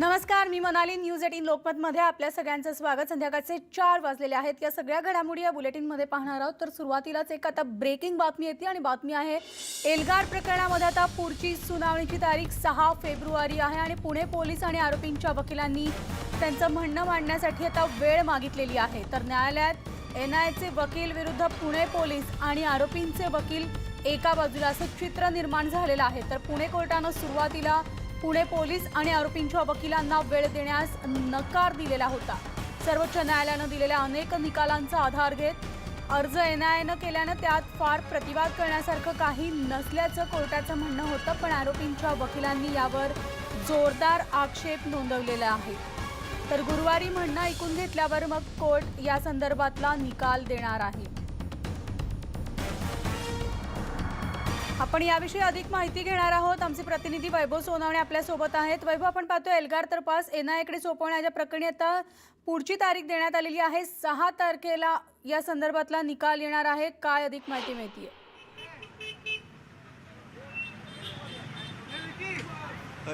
नमस्कार, मी मनाली. न्यूज 18 लोकमतमध्ये आपल्या सगळ्यांचं स्वागत. संध्याकाळचे 4 वाजलेले आहेत. या सगळ्या घडामोडी या बुलेटिनमध्ये पाहणार आहोत. तर सुरुवातीलाच एक आता ब्रेकिंग बातमी येते आणि बातमी आहे एल्गार प्रकरणामध्ये आता पुढची सुनावणीची तारीख 6 फेब्रुवारी आहे आणि पुणे पोलीस आणि आरोपींच्या वकिलांनी त्यांचं म्हणणं मांडण्यासाठी आता वेळ मागितलेली आहे. तर न्यायालयात एनआयचे वकील विरुद्ध पुणे पोलीस आणि आरोपींचे वकील एका बाजूला असं चित्र निर्माण झालेलं आहे. तर पुणे कोर्टानं सुरुवातीला पुणे पोलीस आणि आरोपींच्या वकिलांना वेळ देण्यास नकार दिलेला होता. सर्वोच्च न्यायालयानं दिलेल्या अनेक निकालांचा आधार घेत अर्ज एनआयएनं केल्यानं त्यात फार प्रतिवाद करण्यासारखं काही नसल्याचं कोर्टाचं म्हणणं होतं. पण आरोपींच्या वकिलांनी यावर जोरदार आक्षेप नोंदवलेला आहे. तर गुरुवारी म्हणणं ऐकून घेतल्यावर मग कोर्ट या संदर्भातला निकाल देणार आहे. आपण याविषयी अधिक माहिती घेणार आहोत. आमचे प्रतिनिधी वैभव सोनवणे आपल्या सोबत आहेत. वैभव, आपण पाहतोय एल्गार तपास एनआयएकडे सोपवण्याच्या प्रकरणी आता पुढची तारीख देण्यात आलेली आहे. 6 तारखेला या संदर्भातला निकाल येणार आहे. काय अधिक माहिती मिळतेय?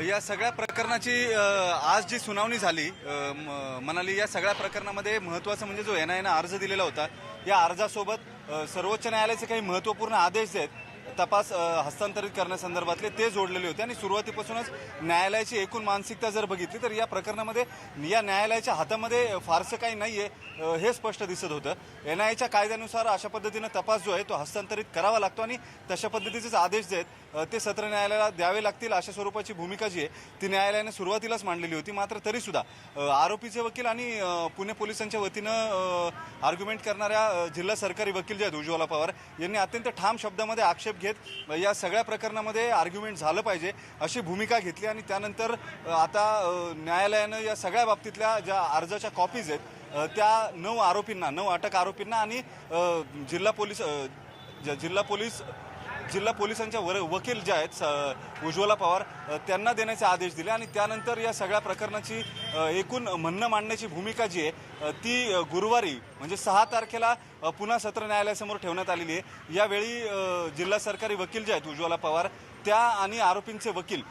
या सगळ्या प्रकरणाची आज जी सुनावणी झाली म्हणाली, या सगळ्या प्रकरणामध्ये महत्त्वाचं म्हणजे जो एनआयएनं अर्ज दिलेला होता, या अर्जासोबत सर्वोच्च न्यायालयाचे काही महत्त्वपूर्ण आदेश आहेत तपास हस्तांतरित करण्यासंदर्भातले ते जोडलेले होते. आणि सुरुवातीपासूनच न्यायालयाची एकूण मानसिकता जर बघितली तर या प्रकरणामध्ये या न्यायालयाच्या हातामध्ये फारसं काही नाहीये हे स्पष्ट दिसत होतं. एनआयएच्या कायद्यानुसार अशा पद्धतीनं तपास जो आहे तो हस्तांतरित करावा लागतो आणि तशा पद्धतीचेच आदेश जे आहेत ते सत्र न्यायालयाला द्यावे लागतील अशा स्वरूपाची भूमिका जी आहे ती न्यायालयाने सुरुवातीलाच मांडलेली होती. मात्र तरीसुद्धा आरोपीचे वकील आणि पुणे पोलिसांच्या वतीनं आर्ग्युमेंट करणाऱ्या जिल्हा सरकारी वकील जे आहेत उज्ज्वला पवार यांनी अत्यंत ठाम शब्दामध्ये आक्षेप घेत या सगळ्या प्रकरणामध्ये आर्ग्युमेंट झालं पाहिजे अशी भूमिका घेतली. आणि त्यानंतर आता न्यायालयानं या सगळ्या बाबतीतल्या ज्या अर्जाच्या कॉपीज आहेत त्या 9 अटक आरोपींना आणि जिल्हा पोलिसांच्या वकील जे आहेत उज्ज्वला पवार त्यांना देण्याचे आदेश दिले. आणि त्यानंतर या सगळ्या प्रकरणाची एकूण म्हणणं मांडण्याची भूमिका जी आहे ती गुरुवारी म्हणजे 6 तारखेला पुन्हा सत्र न्यायालयासमोर ठेवण्यात आलेली आहे. यावेळी जिल्हा सरकारी वकील जे आहेत उज्ज्वला पवार त्या आणि आरोपींचे वकील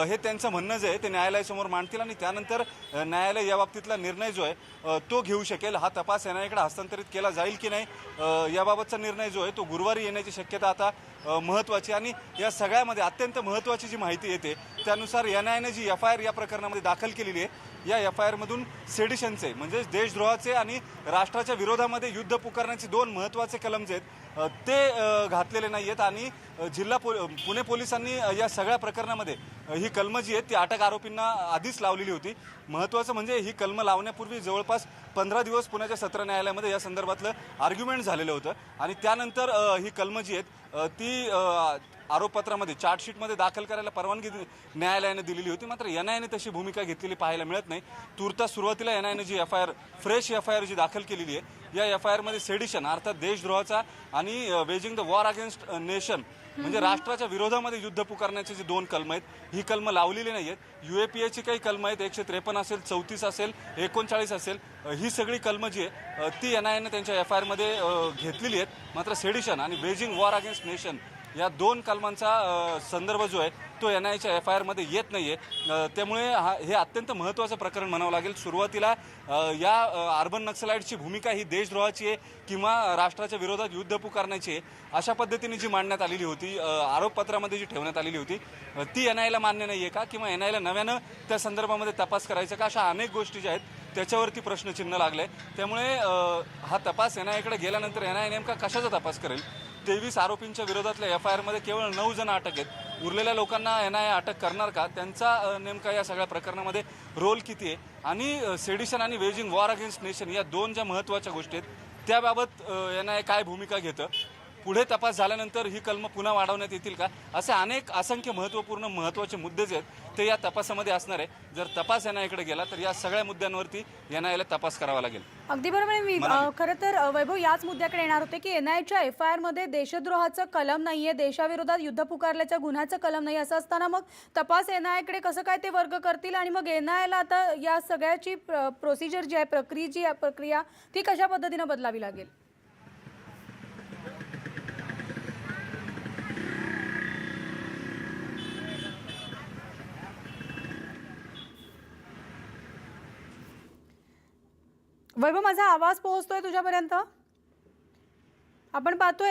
हे त्यांचं म्हणणं जे आहे ते न्यायालयासमोर मांडतील आणि त्यानंतर न्यायालय या बाबतीतला निर्णय जो आहे तो घेऊ शकेल. हा तपास एनआयएकडे हस्तांतरित केला जाईल की नाही याबाबतचा निर्णय जो आहे तो गुरुवारी येण्याची शक्यता आता महत्त्वाची. आणि या सगळ्यामध्ये अत्यंत महत्त्वाची जी माहिती येते त्यानुसार एनआयएने जी एफआयआर या प्रकरणामध्ये दाखल केलेली आहे या एफआयआरमधून सेडिशनचे म्हणजे देशद्रोहाचे आणि राष्ट्राच्या विरोधामध्ये युद्ध पुकारण्याचे 2 महत्त्वाचे कलम जे आहेत ते घातलेले नाही आहेत. आणि पुणे पोलिसांनी या सगळ्या प्रकरणामध्ये ही कलमं जी आहेत ती अटक आरोपींना आधीच लावलेली होती. महत्त्वाचं म्हणजे ही कलमं लावण्यापूर्वी जवळपास 15 दिवस पुण्याच्या सत्र न्यायालयामध्ये या संदर्भातलं आर्ग्युमेंट झालेलं होतं. आणि त्यानंतर ही कलमं जी आहेत ती आरोपपत्रामध्ये चार्जशीटमध्ये दाखल करायला परवानगी न्यायालयाने दिलेली होती. मात्र एनआयएने तशी भूमिका घेतलेली पाहायला मिळत नाही. तुर्तास सुरुवातीला एनआयएने जी फ्रेश एफआयआर जी दाखल केलेली आहे या एफआयआरमध्ये सेडिशन अर्थात देशद्रोहाचा आणि waging the war against nation म्हणजे राष्ट्राच्या विरोधामध्ये युद्ध पुकारण्याचे जे 2 कलम आहेत ही कलमं लावलेली नाही आहेत. UAPAची काही कलमं आहेत 153 असेल 34 असेल 39 असेल ही सगळी कलमं जी आहे ती एनआयएने त्यांच्या एफआयआरमध्ये घेतलेली आहेत. मात्र सेडिशन आणि वेजिंग वॉर अगेन्स्ट नेशन या 2 कलमांचा संदर्भ जो आहे तो एनआयएच्या एफआयआरमध्ये येत नाही आहे. त्यामुळे हे अत्यंत महत्त्वाचं प्रकरण म्हणावं लागेल. सुरुवातीला या अर्बन नक्सलाईटची भूमिका ही देशद्रोहाची आहे किंवा राष्ट्राच्या विरोधात युद्ध पुकारण्याची आहे अशा पद्धतीने जी मांडण्यात आलेली होती आरोपपत्रामध्ये जी ठेवण्यात आलेली होती ती एनआयएला मान्य नाही आहे का किंवा एनआयएला नव्यानं त्या संदर्भामध्ये तपास करायचा का अशा अनेक गोष्टी ज्या आहेत त्याच्यावरती प्रश्नचिन्ह लागले. त्यामुळे हा तपास एनआयएकडे गेल्यानंतर एनआयए नेमका कशाचा तपास करेल? 23 आरोपींच्या विरोधातल्या एफआयआरमध्ये केवळ 9 जण अटक आहेत. उरलेल्या लोकांना एनआयए अटक करणार का? त्यांचा नेमका या सगळ्या प्रकरणामध्ये रोल किती आहे? आणि सेडिशन आणि वेजिंग वॉर अगेन्स्ट नेशन या 2 ज्या महत्त्वाच्या गोष्टी आहेत त्याबाबत एनआयए काय भूमिका घेतं? पुढे तपास झाल्यानंतर ही कलमं पुन्हा वाढवण्यात येतील का? असे असंख्य महत्त्वाचे मुद्दे जे आहेत ते या तपासामध्ये असणार आहे. जर तपास एनआयएकडे गेला तर या सगळ्या मुद्द्यांवरती एनआयएला तपास करावा लागेल. अगदी बरोबर. मी खरं तर वैभव याच मुद्द्याकडे येणार होते की एनआयएच्या एफआयआरमध्ये देशद्रोहाचं कलम नाहीये, देशाविरोधात युद्ध पुकारल्याच्या गुन्ह्याचं कलम नाही. असं असताना मग तपास एनआयएकडे कसं काय ते वर्ग करतील आणि मग एनआयएला आता या सगळ्याची प्रोसिजर जी आहे प्रक्रिया ती कशा पद्धतीने बदलावी लागेल? वैभव, माझा आवाज पोहोचतोय तुझ्यापर्यंत? आपण पाहतोय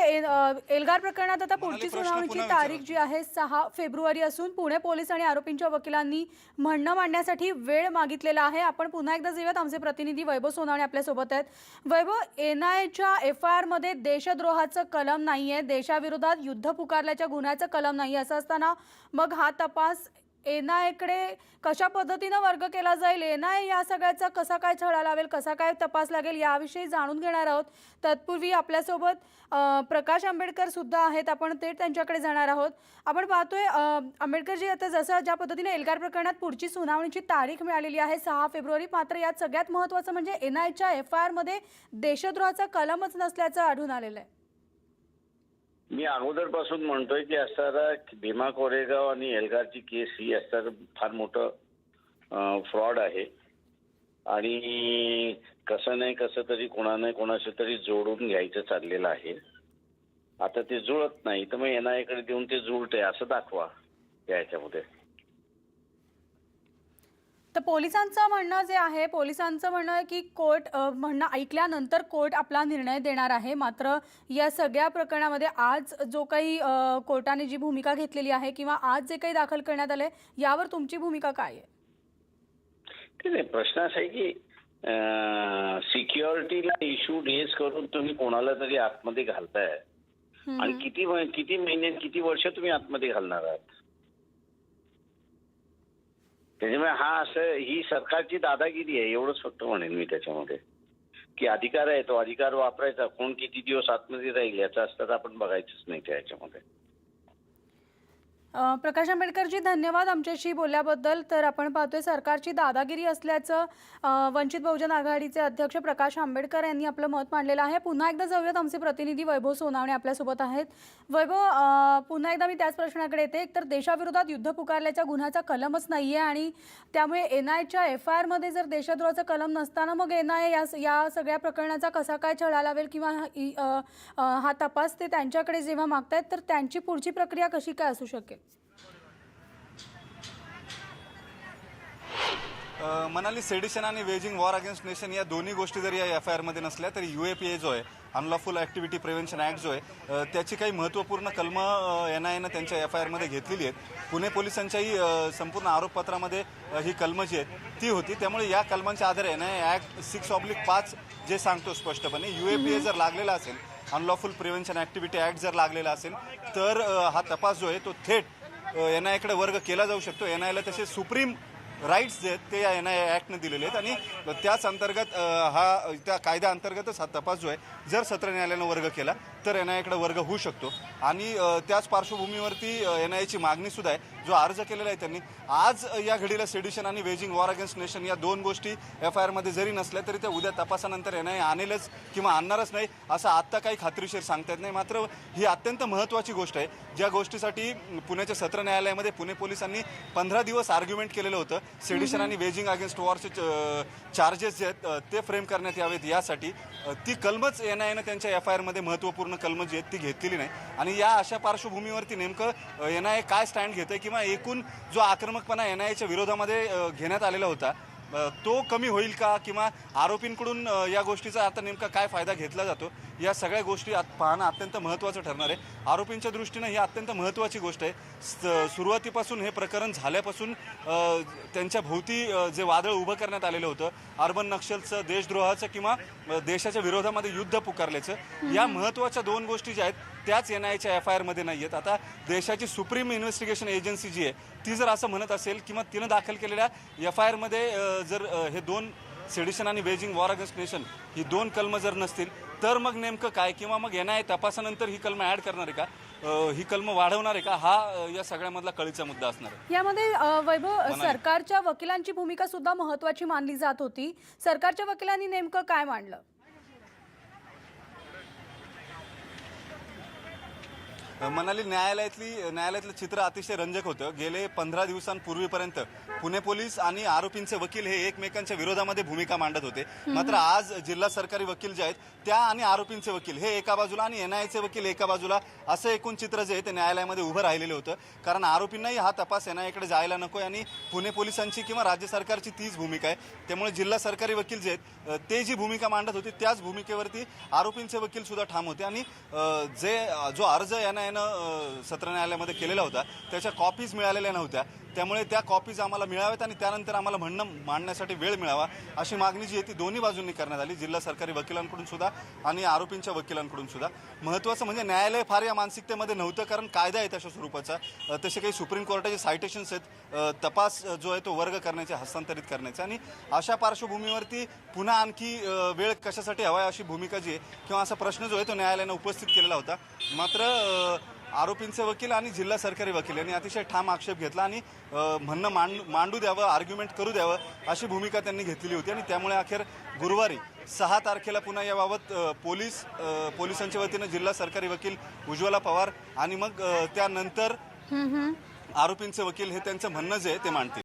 एल्गार प्रकरणात आता पुढची प्रश्न सुनावणीची पुन्हा तारीख विचारा. जी आहे 6 फेब्रुवारी असून पुणे पोलीस आणि आरोपींच्या वकिलांनी म्हणणं मांडण्यासाठी वेळ मागितलेला आहे. आपण पुन्हा एकदा जाऊयात, आमचे प्रतिनिधी वैभव सोनावणे आपल्यासोबत आहेत. वैभव, NIAच्या FIR मध्ये देशद्रोहाचं कलम नाहीये, देशाविरोधात युद्ध पुकारल्याच्या गुन्ह्याचं कलम नाहीये. असं असताना मग हा तपास NIAकडे कशा पद्धतीनं वर्ग केला जाईल, NIA या सगळ्याचा कसा काय छडा लावेल, कसा काय तपास लागेल, याविषयी जाणून घेणार आहोत. तत्पूर्वी आपल्यासोबत प्रकाश आंबेडकर सुद्धा आहेत, आपण थेट त्यांच्याकडे जाणार आहोत. आपण पाहतोय आंबेडकरजी, आता जसं ज्या पद्धतीने एल्गार प्रकरणात पुढची सुनावणीची तारीख मिळालेली आहे 6 फेब्रुवारी, मात्र यात सगळ्यात महत्त्वाचं म्हणजे NIAच्या FIR मध्ये देशद्रोहाचा कलमच नसल्याचं आढळून आलेलं आहे. मी अगोदरपासून म्हणतोय की असणारा भीमा कोरेगाव आणि एल्गारची केस ही असणारं फार मोठं फ्रॉड आहे आणि कसं नाही कसं तरी कोणाशी तरी जोडून घ्यायचं चाललेलं आहे. आता ते जुळत नाही तर मग NIAकडे देऊन ते जुळतंय असं दाखवा याच्यामध्ये. तर पोलिसांचं म्हणणं जे आहे, पोलिसांचं म्हणणं आहे की कोर्ट म्हणणं ऐकल्यानंतर कोर्ट आपला निर्णय देणार आहे. मात्र या सगळ्या प्रकरणामध्ये आज जो काही कोर्टाने जी भूमिका घेतलेली आहे किंवा आज जे काही दाखल करण्यात आले, यावर तुमची भूमिका काय आहे? नाही, प्रश्न असा आहे की सिक्युरिटीला इश्यू रेज करून तुम्ही कोणाला तरी आतमध्ये घालताय आणि किती महिने किती वर्ष तुम्ही आतमध्ये घालणार आहात. त्याच्यामुळे ही सरकारची दादागिरी आहे, एवढंच फक्त म्हणेन मी त्याच्यामध्ये. की अधिकार आहे, तो अधिकार वापरायचा, कोण किती दिवस आतमध्ये राहील याचा असतं तर आपण बघायचंच नाही त्याच्यामध्ये. प्रकाश आंबेडकरजी, धन्यवाद आमच्याशी बोलल्याबद्दल. तर आपण पाहतोय सरकारची दादागिरी असल्याचं वंचित बहुजन आघाडीचे अध्यक्ष प्रकाश आंबेडकर यांनी आपलं मत मांडलेलं आहे. पुन्हा एकदा जाऊयात, आमचे प्रतिनिधी वैभव सोनावणे आपल्यासोबत आहेत. वैभव, पुन्हा एकदा मी त्याच प्रश्नाकडे येते. एकतर देशाविरोधात युद्ध पुकारल्याच्या गुन्ह्याचा कलमच नाहीये आणि त्यामुळे NIAच्या FIR मध्ये जर देशद्रोहाचा कलम नसताना मग NIA या सगळ्या प्रकरणाचा कसा काय छडा लावेल किंवा हा तपास ते त्यांच्याकडे जेव्हा मागतायत तर त्यांची पुढची प्रक्रिया कशी काय असू शकेल? मनाली, सेडिशन आणि वेजिंग वॉर अगेन्स्ट नेशन या दोन्ही गोष्टी जरी या FIR मध्ये नसल्या तरी UAPA जो आहे, अनलॉफुल ॲक्टिव्हिटी प्रिव्हेन्शन ॲक्ट जो आहे, त्याची काही महत्त्वपूर्ण कलमं NIAनं त्यांच्या FIR मध्ये घेतलेली आहेत. पुणे पोलिसांच्याही संपूर्ण आरोपपत्रामध्ये ही कलमं जी आहेत ती होती. त्यामुळे या कलमांच्या आधारे NIA ॲक्ट 6/5 जे सांगतो स्पष्टपणे, UAPA जर लागलेला असेल, अनलॉफुल प्रिव्हेन्शन ॲक्टिव्हिटी ॲक्ट जर लागलेला असेल तर हा तपास जो आहे तो थेट NIAकडे वर्ग केला जाऊ शकतो. NIAला तसे सुप्रीम राईट्स जे आहेत ते या NIA ॲक्टने दिलेले आहेत आणि त्याच अंतर्गत त्या कायद्याअंतर्गतच हा तपास जो आहे जर सत्र न्यायालयानं वर्ग केला तर NIAकडे वर्ग होऊ शकतो. आणि त्याच पार्श्वभूमीवरती NIAची मागणी सुद्धा आहे, जो अर्ज केलेला आहे त्यांनी. आज या घडीला सेडिशन आणि वेजिंग वॉर अगेन्स्ट नेशन या दोन गोष्टी FIR मध्ये जरी नसल्या तरी त्या उद्या तपासानंतर NIA आणेलच किंवा आणणारच नाही असं आत्ता काही खात्रीशीर सांगता येत नाही. मात्र ही अत्यंत महत्त्वाची गोष्ट आहे, ज्या गोष्टीसाठी पुण्याच्या सत्र न्यायालयामध्ये पुणे पोलिसांनी 15 दिवस आर्ग्युमेंट केलेलं होतं. सेडिशन आणि वेजिंग अगेन्स्ट वॉरचे चार्जेस जे आहेत ते फ्रेम करण्यात यावेत यासाठी. ती कलमच NIAनं त्यांच्या FIR मध्ये महत्त्वपूर्ण कलमं जी आहेत ती घेतलेली नाही. आणि या अशा पार्श्वभूमीवरती नेमकं NIA काय स्टँड घेतंय किंवा एकूण जो आक्रमकपणा NIAच्या विरोधामध्ये घेण्यात आलेला होता तो कमी होईल का, किंवा आरोपींकडून या गोष्टीचा आता नेमका काय फायदा घेतला जातो, या सगळ्या गोष्टी पाहणं अत्यंत महत्त्वाचं ठरणार आहे. आरोपींच्या दृष्टीनं ही अत्यंत महत्त्वाची गोष्ट आहे. सुरुवातीपासून हे प्रकरण झाल्यापासून त्यांच्या भोवती जे वादळ उभं करण्यात आलेलं होतं, अर्बन नक्षलचं, देशद्रोहाचं किंवा देशाच्या विरोधामध्ये युद्ध पुकारल्याचं, या महत्त्वाच्या दोन गोष्टी ज्या आहेत त्याच NIAच्या FIR मध्ये नाही आहेत. आता देशाची सुप्रीम इन्व्हेस्टिगेशन एजन्सी जी आहे ती जर असं म्हणत असेल किंवा तिनं दाखल केलेल्या FIR मध्ये जर हे दोन सेडिशन आणि वेजिंग वॉर अगेन्स्ट नेशन ही दोन कलमं जर नसतील तर मग नेमकं काय, किंवा मग NIA तपासानंतर ही कलमं ॲड करणार आहे का, ही कलमं वाढवणार आहे का, हा या सगळ्यामधला कळीचा मुद्दा असणार आहे. यामध्ये वैभव, सरकारच्या वकिलांची भूमिका सुद्धा महत्त्वाची मानली जात होती. सरकारच्या वकिलांनी नेमकं काय मांडलं? मनाली न्यायालयातलं चित्र अतिशय रंजक होतं. गेले 15 दिवसांपूर्वीपर्यंत पुणे पोलीस आणि आरोपींचे वकील हे एकमेकांच्या विरोधामध्ये भूमिका मांडत होते. मात्र आज जिल्हा सरकारी वकील जे आहेत त्या आणि आरोपींचे वकील हे एका बाजूला आणि एनआयचे वकील एका बाजूला असं एकूण चित्र जे आहे ते न्यायालयामध्ये उभं राहिलेलं होतं. कारण आरोपींनाही हा तपास एनआयकडे जायला नको आणि पुणे पोलिसांची किंवा राज्य सरकारची तीच भूमिका आहे. त्यामुळे जिल्हा सरकारी वकील जे आहेत ते जी भूमिका मांडत होते त्याच भूमिकेवरती आरोपींचे वकील सुद्धा ठाम होते. आणि जो अर्ज एनआयनं सत्र न्यायालयामध्ये केलेला होता त्याच्या कॉपीज मिळालेल्या नव्हत्या. त्यामुळे त्या कॉपीज आम्हाला मिळाव्यात आणि त्यानंतर आम्हाला म्हणणं मांडण्यासाठी वेळ मिळावा अशी मागणी जी आहे ती दोन्ही बाजूंनी करण्यात आली, जिल्हा सरकारी वकिलांकडून सुद्धा आणि आरोपींच्या वकिलांकडून सुद्धा. महत्त्वाचं म्हणजे न्यायालय फार या मानसिकतेमध्ये नव्हतं, कारण कायदा आहे तशा स्वरूपाचा. तसे काही सुप्रीम कोर्टाचे सायटेशन्स आहेत तपास जो आहे तो वर्ग करण्याचे, हस्तांतरित करण्याचे. आणि अशा पार्श्वभूमीवरती पुन्हा आणखी वेळ कशासाठी हवा अशी भूमिका जी आहे किंवा असा प्रश्न जो आहे तो न्यायालयानं उपस्थित केलेला होता. मात्र आरोपींचे वकील आणि जिल्हा सरकारी वकील यांनी अतिशय ठाम आक्षेप घेतला आणि म्हणणं मांडू द्यावं, आर्ग्युमेंट करू द्यावं अशी भूमिका त्यांनी घेतलेली होती. आणि त्यामुळे अखेर गुरुवारी 6 तारखेला पुन्हा याबाबत पोलिसांच्या वतीनं जिल्हा सरकारी वकील उज्ज्वला पवार आणि मग त्यानंतर आरोपींचे वकील हे त्यांचं म्हणणं जे आहे ते मांडतील.